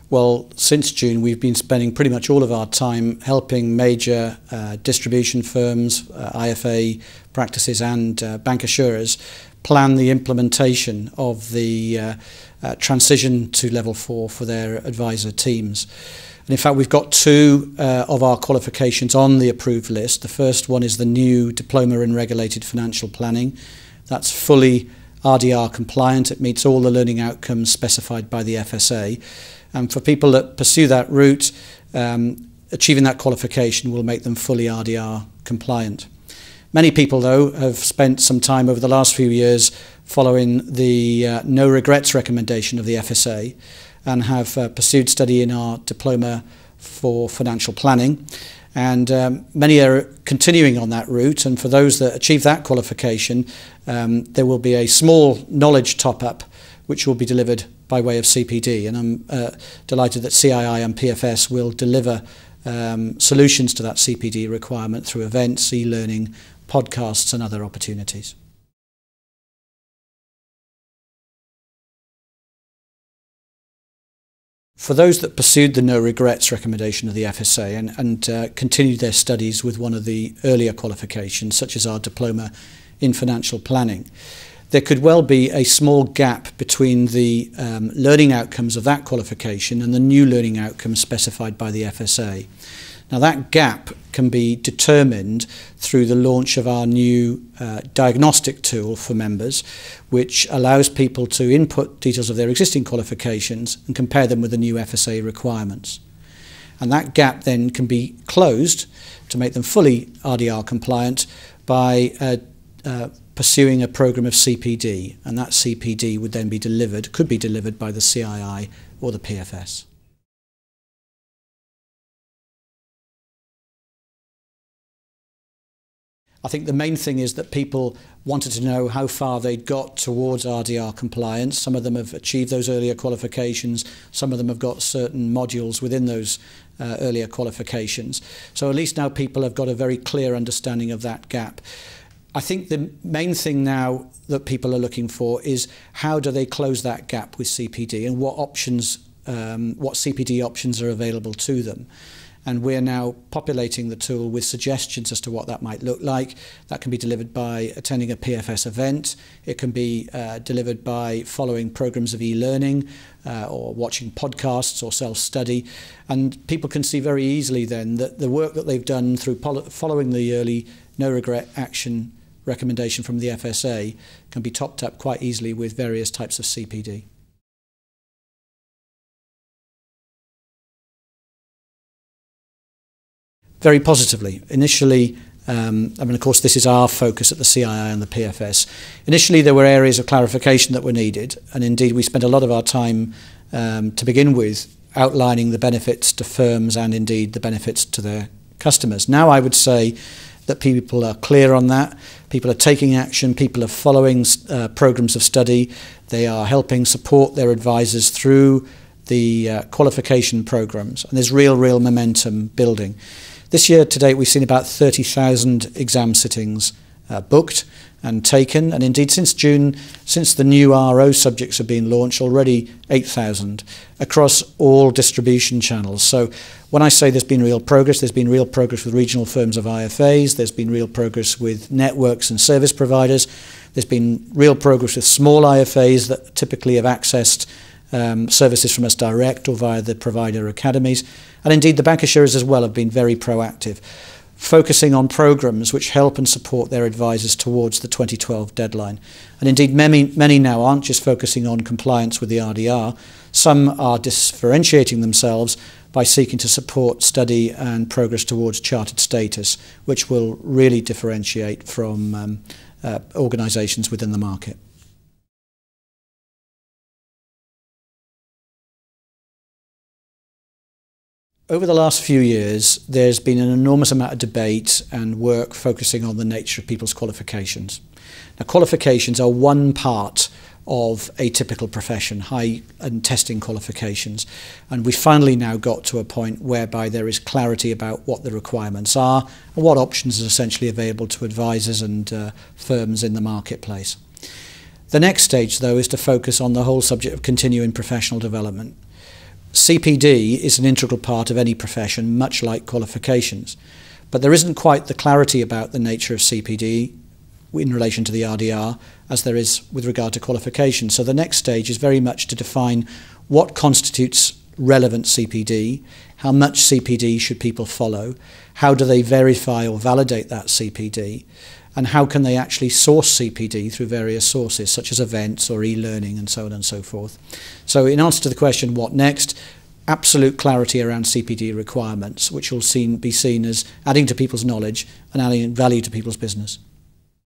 Well, since June, we've been spending pretty much all of our time helping major distribution firms, IFA practices and bancassurers plan the implementation of the transition to level 4 for their advisor teams. And in fact, we've got two of our qualifications on the approved list. The first one is the new Diploma in Regulated Financial Planning. That's fully RDR compliant. It meets all the learning outcomes specified by the FSA. And for people that pursue that route, achieving that qualification will make them fully RDR compliant. Many people, though, have spent some time over the last few years following the no regrets recommendation of the FSA and have pursued study in our Diploma for Financial Planning. And many are continuing on that route. And for those that achieve that qualification, there will be a small knowledge top-up which will be delivered by way of CPD. And I'm delighted that CII and PFS will deliver solutions to that CPD requirement through events, e-learning, podcasts and other opportunities. For those that pursued the no regrets recommendation of the FSA and continued their studies with one of the earlier qualifications, such as our Diploma in Financial Planning, there could well be a small gap between the learning outcomes of that qualification and the new learning outcomes specified by the FSA. Now that gap can be determined through the launch of our new diagnostic tool for members, which allows people to input details of their existing qualifications and compare them with the new FSA requirements. And that gap then can be closed to make them fully RDR compliant by pursuing a program of CPD, and that CPD would then be delivered, could be delivered by the CII or the PFS. I think the main thing is that people wanted to know how far they'd got towards RDR compliance. Some of them have achieved those earlier qualifications. Some of them have got certain modules within those earlier qualifications. So at least now people have got a very clear understanding of that gap. I think the main thing now that people are looking for is how do they close that gap with CPD and what options, what CPD options are available to them. And we're now populating the tool with suggestions as to what that might look like. That can be delivered by attending a PFS event. It can be delivered by following programs of e-learning or watching podcasts or self-study. And people can see very easily then that the work that they've done through following the early no regret action recommendation from the FSA can be topped up quite easily with various types of CPD. Very positively. Initially, of course, this is our focus at the CII and the PFS. Initially, there were areas of clarification that were needed, and indeed we spent a lot of our time to begin with outlining the benefits to firms and indeed the benefits to their customers. Now I would say that people are clear on that, people are taking action, people are following programs of study, they are helping support their advisors through the qualification programs, and there's real momentum building. This year to date we've seen about 30,000 exam sittings booked and taken, and indeed since June, since the new RO subjects have been launched, already 8,000 across all distribution channels. So when I say there's been real progress with regional firms of IFAs, there's been real progress with networks and service providers, there's been real progress with small IFAs that typically have accessed services from us direct or via the provider academies, and indeed the bancassurers as well have been very proactive, focusing on programs which help and support their advisors towards the 2012 deadline. And indeed many now aren't just focusing on compliance with the RDR, some are differentiating themselves by seeking to support study and progress towards chartered status, which will really differentiate from organisations within the market. Over the last few years, there's been an enormous amount of debate and work focusing on the nature of people's qualifications. Now, qualifications are one part of a typical profession, high and testing qualifications. And we finally now got to a point whereby there is clarity about what the requirements are and what options are essentially available to advisors and firms in the marketplace. The next stage, though, is to focus on the whole subject of continuing professional development. CPD is an integral part of any profession, much like qualifications. But there isn't quite the clarity about the nature of CPD in relation to the RDR as there is with regard to qualifications. So the next stage is very much to define what constitutes relevant CPD, how much CPD should people follow, how do they verify or validate that CPD, and how can they actually source CPD through various sources such as events or e-learning and so on and so forth. So in answer to the question what next, absolute clarity around CPD requirements, which will be seen as adding to people's knowledge and adding value to people's business.